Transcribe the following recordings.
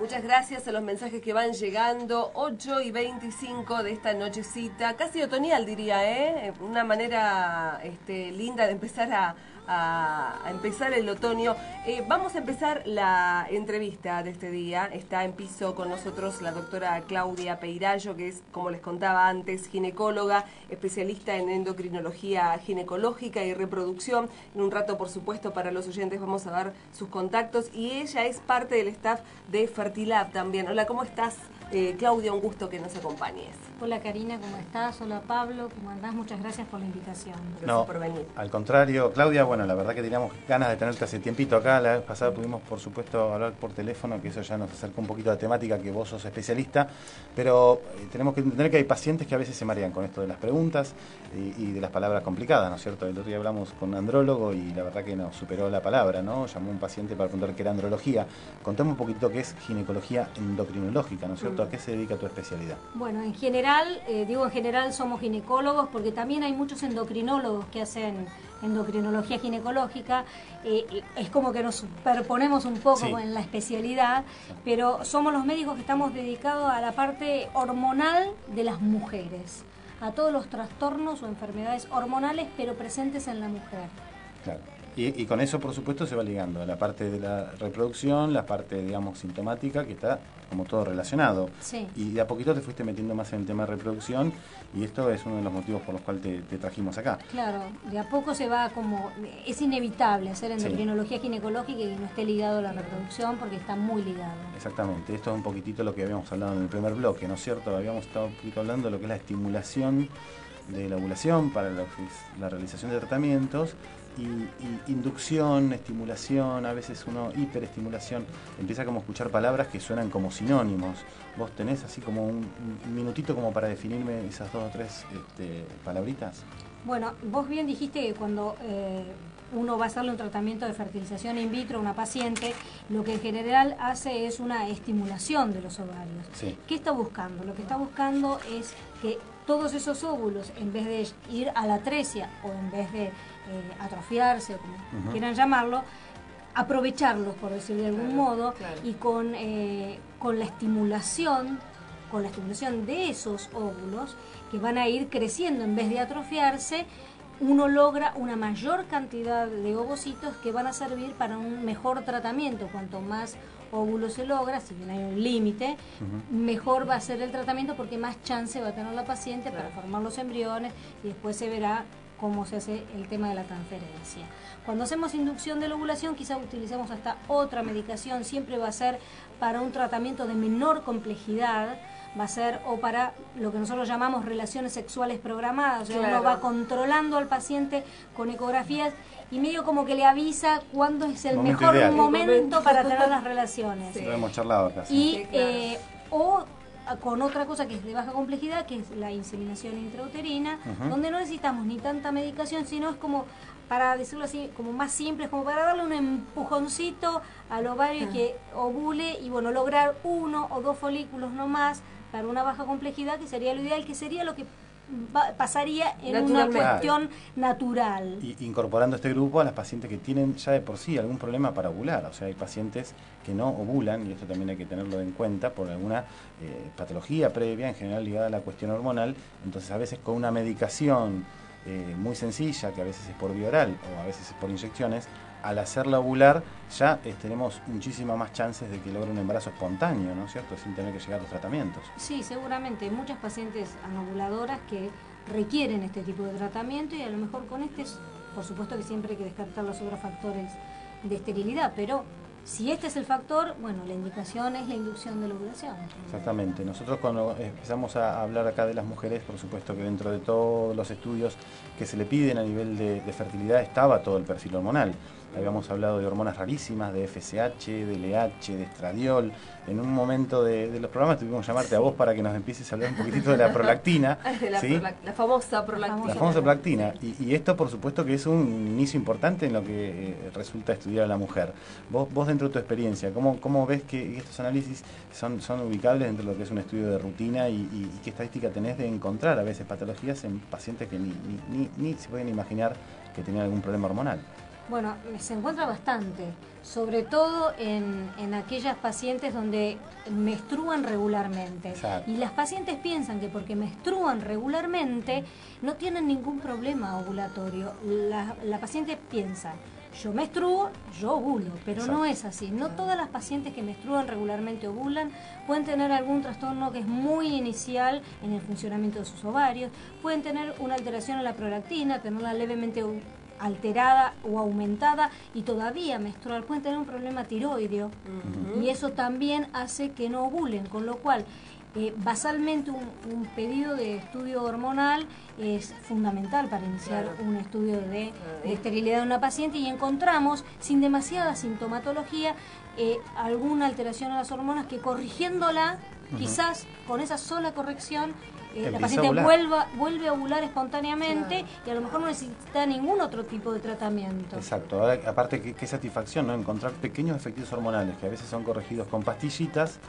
Muchas gracias a los mensajes que van llegando. 8:25 de esta nochecita, casi otoñal diría, una manera linda de empezar a empezar el otoño. Vamos a empezar la entrevista de este día. Está en piso con nosotros la doctora Claudia Peirallo, que es, como les contaba antes, ginecóloga, especialista en endocrinología ginecológica y reproducción. En un rato, por supuesto, para los oyentes vamos a dar sus contactos. Y ella es parte del staff de Fertilab también. Hola, ¿cómo estás, Claudia? Un gusto que nos acompañes. Hola Karina, ¿cómo estás? Hola Pablo, ¿cómo andás? Muchas gracias por la invitación. Gracias por venir. Al contrario, Claudia, bueno, la verdad que teníamos ganas de tenerte hace tiempito acá. La vez pasada pudimos, por supuesto, hablar por teléfono, que eso ya nos acercó un poquito a la temática, que vos sos especialista, pero tenemos que entender que hay pacientes que a veces se marean con esto de las preguntas y de las palabras complicadas, ¿no es cierto? El otro día hablamos con un andrólogo y la verdad que nos superó la palabra, ¿no? Llamó un paciente para preguntar qué era andrología. Contame un poquito qué es ginecología endocrinológica, ¿no es cierto? ¿A qué se dedica tu especialidad? Bueno, en general, en general somos ginecólogos porque también hay muchos endocrinólogos que hacen endocrinología ginecológica. Es como que nos superponemos un poco en la especialidad, pero somos los médicos que estamos dedicados a la parte hormonal de las mujeres, a todos los trastornos o enfermedades hormonales pero presentes en la mujer. Claro. Y con eso, por supuesto, se va ligando a la parte de la reproducción, la parte, digamos, sintomática, que está como todo relacionado. Sí. Y de a poquito te fuiste metiendo más en el tema de reproducción, y esto es uno de los motivos por los cuales te trajimos acá. Claro, de a poco se va como... Es inevitable hacer endocrinología ginecológica y que no esté ligado a la reproducción, porque está muy ligado. Exactamente. Esto es un poquitito lo que habíamos hablado en el primer bloque, ¿no es cierto? Habíamos estado un poquito hablando de lo que es la estimulación de la ovulación para la realización de tratamientos, y inducción, estimulación, a veces uno hiperestimulación, empieza como a escuchar palabras que suenan como sinónimos. ¿Vos tenés así como un minutito como para definirme esas dos o tres palabritas? Bueno, vos bien dijiste que cuando uno va a hacerle un tratamiento de fertilización in vitro a una paciente, lo que en general hace es una estimulación de los ovarios. Sí. ¿Qué está buscando? Lo que está buscando es que todos esos óvulos, en vez de ir a la atresia o en vez de atrofiarse, o como quieran llamarlo, aprovecharlos, por decirlo de algún modo, y con la estimulación de esos óvulos que van a ir creciendo en vez de atrofiarse, uno logra una mayor cantidad de ovocitos que van a servir para un mejor tratamiento. Cuanto más óvulos se logra, si bien hay un límite, mejor va a ser el tratamiento porque más chance va a tener la paciente para formar los embriones, y después se verá cómo se hace el tema de la transferencia. Cuando hacemos inducción de la ovulación, quizás utilicemos hasta otra medicación, siempre va a ser para un tratamiento de menor complejidad, va a ser o para lo que nosotros llamamos relaciones sexuales programadas, o sea, uno va controlando al paciente con ecografías y medio como que le avisa cuándo es el mejor momento para tener las relaciones. Lo hemos charlado acá. Y, o con otra cosa que es de baja complejidad, que es la inseminación intrauterina, donde no necesitamos ni tanta medicación, sino es como, para decirlo así, como más simple, es como para darle un empujoncito al ovario que ovule y bueno, lograr 1 o 2 folículos no más para una baja complejidad, que sería lo ideal, que sería lo que pasaría en una cuestión natural. Y incorporando este grupo a las pacientes que tienen ya de por sí algún problema para ovular. O sea, hay pacientes que no ovulan, y esto también hay que tenerlo en cuenta, por alguna patología previa, en general ligada a la cuestión hormonal. Entonces, a veces con una medicación muy sencilla, que a veces es por vía oral o a veces es por inyecciones, al hacerla ovular ya tenemos muchísimas más chances de que logre un embarazo espontáneo, ¿no es cierto?, sin tener que llegar a los tratamientos. Sí, seguramente. Hay muchas pacientes anovuladoras que requieren este tipo de tratamiento, y a lo mejor con por supuesto que siempre hay que descartar los otros factores de esterilidad, pero si este es el factor, bueno, la indicación es la inducción de la ovulación. Exactamente. Nosotros cuando empezamos a hablar acá de las mujeres, por supuesto que dentro de todos los estudios que se le piden a nivel de fertilidad estaba todo el perfil hormonal. Habíamos hablado de hormonas rarísimas, de FSH, de LH, de estradiol. En un momento de los programas tuvimos que llamarte a vos para que nos empieces a hablar un poquitito de la prolactina. La famosa prolactina. La famosa prolactina. Y esto, por supuesto, que es un inicio importante en lo que resulta estudiar a la mujer. Vos dentro de tu experiencia, ¿cómo ves que estos análisis son ubicables dentro de lo que es un estudio de rutina, y qué estadística tenés de encontrar a veces patologías en pacientes que ni se pueden imaginar que tenían algún problema hormonal? Bueno, se encuentra bastante, sobre todo en aquellas pacientes donde menstruan regularmente. Exacto. Y las pacientes piensan que porque menstruan regularmente no tienen ningún problema ovulatorio. La paciente piensa, yo menstruo, yo ovulo, pero Exacto. no es así. No todas las pacientes que menstruan regularmente ovulan, pueden tener algún trastorno que es muy inicial en el funcionamiento de sus ovarios, pueden tener una alteración en la prolactina, tenerla levemente alterada o aumentada y todavía menstrual, pueden tener un problema tiroideo y eso también hace que no ovulen, con lo cual basalmente un pedido de estudio hormonal es fundamental para iniciar un estudio de esterilidad de una paciente y encontramos sin demasiada sintomatología alguna alteración a las hormonas que corrigiéndola, quizás con esa sola corrección la paciente vuelve a ovular espontáneamente y a lo mejor no necesita ningún otro tipo de tratamiento. Exacto. Ahora, aparte, qué satisfacción, ¿no? Encontrar pequeños efectos hormonales que a veces son corregidos con pastillitas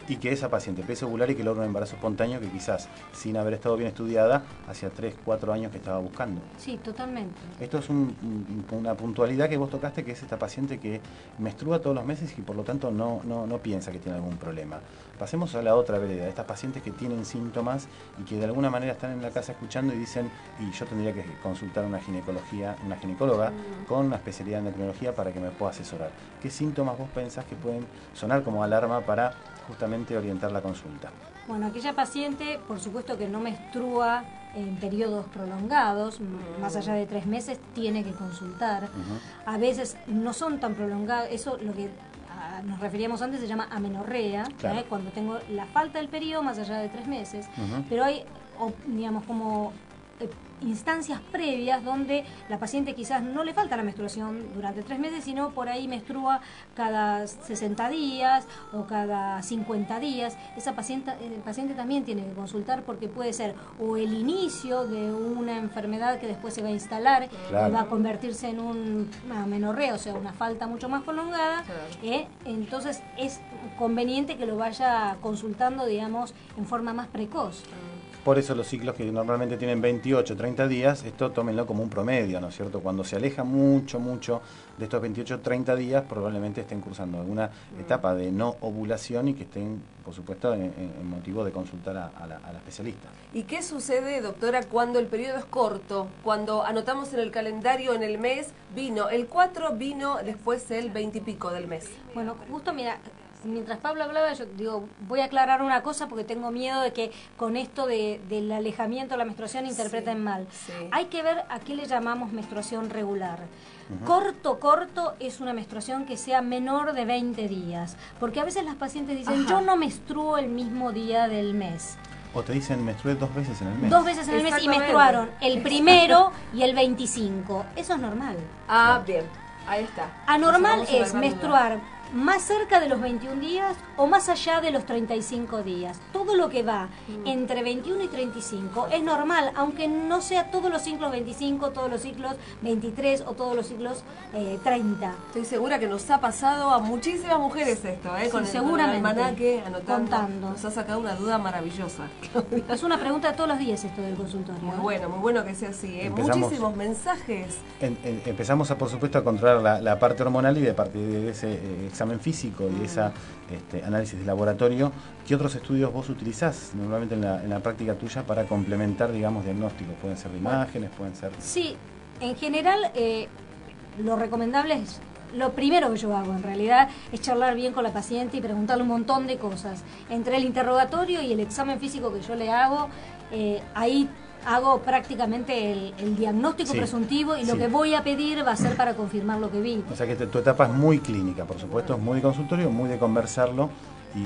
y que esa paciente empiece a ovular y que logre un embarazo espontáneo que quizás, sin haber estado bien estudiada, hacía 3, 4 años que estaba buscando. Sí, totalmente. Esto es una puntualidad que vos tocaste, que es esta paciente que menstrua todos los meses y por lo tanto no piensa que tiene algún problema. Pasemos a la otra vereda, estas pacientes que tienen síntomas y que de alguna manera están en la casa escuchando y dicen, y yo tendría que consultar una ginecóloga con una especialidad en endocrinología para que me pueda asesorar. ¿Qué síntomas vos pensás que pueden sonar como alarma para justamente orientar la consulta? Bueno, aquella paciente, por supuesto que no menstrua en periodos prolongados, más allá de 3 meses, tiene que consultar. A veces no son tan prolongados, eso lo que nos referíamos antes se llama amenorrea, claro. Cuando tengo la falta del periodo más allá de 3 meses. Pero hay, digamos, como instancias previas donde la paciente quizás no le falta la menstruación durante 3 meses, sino por ahí menstrua cada 60 días o cada 50 días. Esa paciente también tiene que consultar porque puede ser o el inicio de una enfermedad que después se va a instalar y va a convertirse en una amenorrea, o sea, una falta mucho más prolongada. Entonces es conveniente que lo vaya consultando, digamos, en forma más precoz. Por eso los ciclos que normalmente tienen 28, 30 días, esto tómenlo como un promedio, ¿no es cierto? Cuando se aleja mucho de estos 28, 30 días, probablemente estén cursando alguna etapa de no ovulación y que estén, por supuesto, en motivo de consultar a la especialista. ¿Y qué sucede, doctora, cuando el periodo es corto? Cuando anotamos en el calendario en el mes, vino el 4, vino después el 20 y pico del mes. Bueno, justo mira, mientras Pablo hablaba, yo digo, voy a aclarar una cosa porque tengo miedo de que con esto del alejamiento de la menstruación interpreten mal. Sí. Hay que ver a qué le llamamos menstruación regular. Corto es una menstruación que sea menor de 20 días, porque a veces las pacientes dicen, yo no menstruo el mismo día del mes. O te dicen, menstrué 2 veces en el mes. 2 veces en el mes y menstruaron el primero y el 25. Eso es normal. Ah, bien, ahí está. Anormal es menstruar más cerca de los 21 días o más allá de los 35 días. Todo lo que va entre 21 y 35 es normal, aunque no sea todos los ciclos 25, todos los ciclos 23 o todos los ciclos 30. Estoy segura que nos ha pasado a muchísimas mujeres esto, con seguramente, el almanaque, contando. Nos ha sacado una duda maravillosa. Es una pregunta de todos los días esto del consultorio. Muy bueno que sea así. Muchísimos mensajes. Empezamos, por supuesto, a controlar la parte hormonal y de partir de ese examen físico y esa análisis de laboratorio, ¿qué otros estudios vos utilizás normalmente en la práctica tuya para complementar, digamos, diagnósticos? ¿Pueden ser de imágenes? ¿Pueden ser...? Sí, en general lo recomendable es, lo primero que yo hago en realidad es charlar bien con la paciente y preguntarle un montón de cosas. Entre el interrogatorio y el examen físico que yo le hago, ahí hago prácticamente el diagnóstico presuntivo y lo que voy a pedir va a ser para confirmar lo que vi. O sea que tu etapa es muy clínica, por supuesto, es muy de consultorio, muy de conversarlo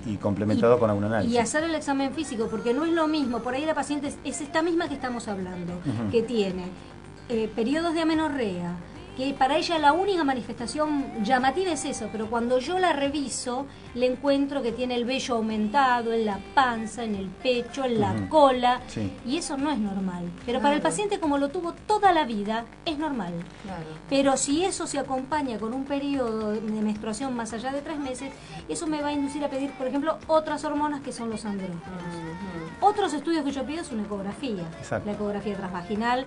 y complementado con algún análisis. Y hacer el examen físico, porque no es lo mismo, por ahí la paciente es esta misma que estamos hablando, que tiene periodos de amenorrea, que para ella la única manifestación llamativa es eso, pero cuando yo la reviso, le encuentro que tiene el vello aumentado en la panza, en el pecho, en la cola, y eso no es normal. Pero para el paciente, como lo tuvo toda la vida, es normal. Pero si eso se acompaña con un periodo de menstruación más allá de 3 meses, eso me va a inducir a pedir, por ejemplo, otras hormonas que son los andrógenos. Otros estudios que yo pido es una ecografía, la ecografía transvaginal.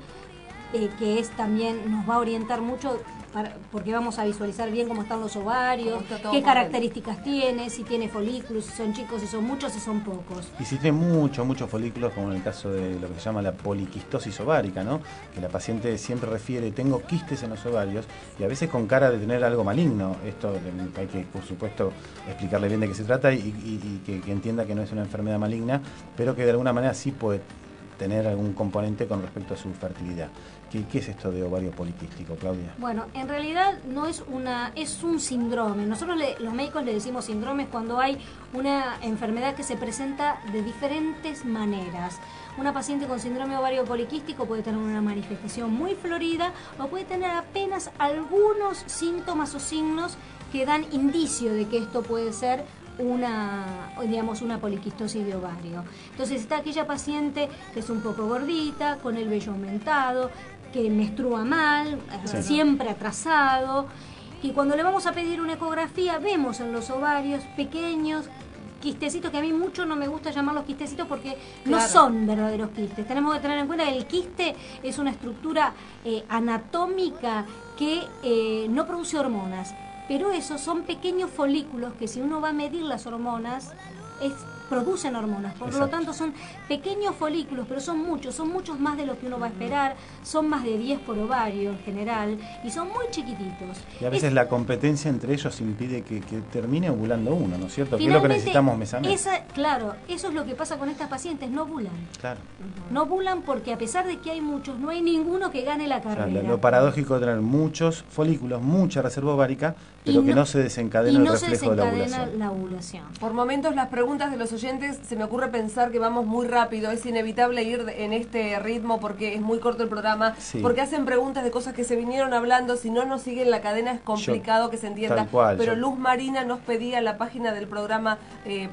que es también, nos va a orientar mucho porque vamos a visualizar bien cómo están los ovarios, qué características tiene, si tiene folículos, si son chicos, si son muchos, si son pocos. Y si tiene muchos folículos, como en el caso de lo que se llama la poliquistosis ovárica, ¿no? Que la paciente siempre refiere, tengo quistes en los ovarios, y a veces con cara de tener algo maligno. Esto hay que, por supuesto, explicarle bien de qué se trata y que entienda que no es una enfermedad maligna, pero que de alguna manera sí puede tener algún componente con respecto a su fertilidad. ¿Qué es esto de ovario poliquístico, Claudia? Bueno, en realidad no es es un síndrome. Nosotros los médicos le decimos síndromes cuando hay una enfermedad que se presenta de diferentes maneras. Una paciente con síndrome ovario poliquístico puede tener una manifestación muy florida o puede tener apenas algunos síntomas o signos que dan indicio de que esto puede ser una poliquistosis de ovario. Entonces está aquella paciente que es un poco gordita, con el vello aumentado, que menstrua mal, sí, siempre atrasado, y cuando le vamos a pedir una ecografía vemos en los ovarios pequeños quistecitos, que a mí mucho no me gusta llamarlos quistecitos porque no son verdaderos quistes. Tenemos que tener en cuenta que el quiste es una estructura anatómica que no produce hormonas, pero esos son pequeños folículos que si uno va a medir las hormonas, producen hormonas, por lo tanto son pequeños folículos, pero son muchos más de lo que uno va a esperar, son más de 10 por ovario en general, y son muy chiquititos. Y a veces la competencia entre ellos impide que termine ovulando uno, ¿no es cierto? Que es lo que necesitamos mes a mes. Claro, eso es lo que pasa con estas pacientes, no ovulan. Claro. No ovulan porque a pesar de que hay muchos, no hay ninguno que gane la carrera. O sea, lo paradójico de tener muchos folículos, mucha reserva ovárica, pero que no se desencadena el reflejo de la ovulación. La ovulación. Por momentos las preguntas de los oyentes, se me ocurre pensar que vamos muy rápido, es inevitable ir en este ritmo porque es muy corto el programa, porque hacen preguntas de cosas que se vinieron hablando, si no nos siguen la cadena es complicado que se entienda, pero Luz Marina nos pedía la página del programa,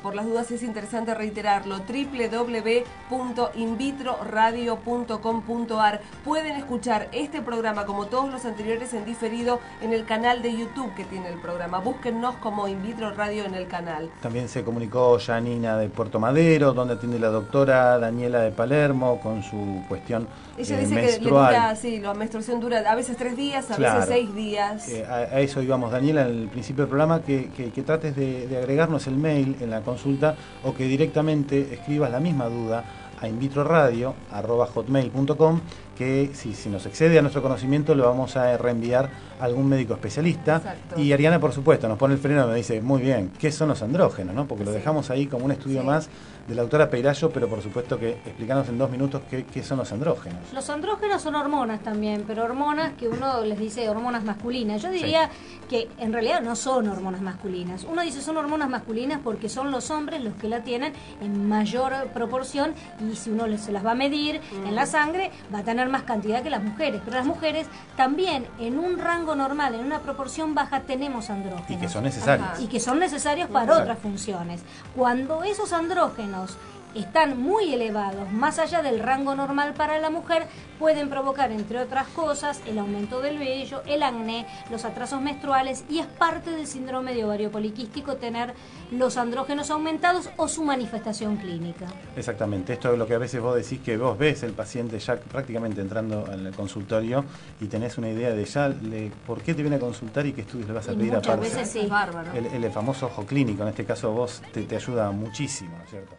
por las dudas es interesante reiterarlo, www.invitroradio.com.ar. Pueden escuchar este programa como todos los anteriores en diferido en el canal de YouTube que tiene el programa, búsquennos como In Vitro Radio en el canal. También se comunicó Janina de Puerto Madero, donde atiende la doctora Daniela de Palermo con su cuestión ella dice menstrual. Que la menstruación dura a veces 3 días, a veces 6 días. A eso íbamos, Daniela, en el principio del programa, que trates de agregarnos el mail en la consulta o que directamente escribas la misma duda a invitroradio@hotmail.com, que si nos excede a nuestro conocimiento lo vamos a reenviar a algún médico especialista. Exacto. Y Ariana, por supuesto, nos pone el freno y nos dice, muy bien, ¿qué son los andrógenos? ¿No? Porque lo dejamos ahí como un estudio más de la doctora Peirallo, pero por supuesto que explicanos en 2 minutos qué son los andrógenos. Los andrógenos son hormonas también, pero hormonas que uno les dice hormonas masculinas. Yo diría que en realidad no son hormonas masculinas. Uno dice son hormonas masculinas porque son los hombres los que la tienen en mayor proporción, y si uno se las va a medir en la sangre va a tener más cantidad que las mujeres, pero las mujeres también en un rango normal, en una proporción baja, tenemos andrógenos. Y que son necesarios. Y que son necesarios para otras funciones. Cuando esos andrógenos están muy elevados, más allá del rango normal para la mujer, pueden provocar, entre otras cosas, el aumento del vello, el acné, los atrasos menstruales, y es parte del síndrome de ovario poliquístico tener los andrógenos aumentados o su manifestación clínica. Exactamente, esto es lo que a veces vos decís, que vos ves el paciente ya prácticamente entrando al consultorio y tenés una idea de por qué te viene a consultar y qué estudios le vas a pedir aparte. Muchas veces sí. Bárbaro. El famoso ojo clínico, en este caso vos te ayuda muchísimo, ¿no es cierto?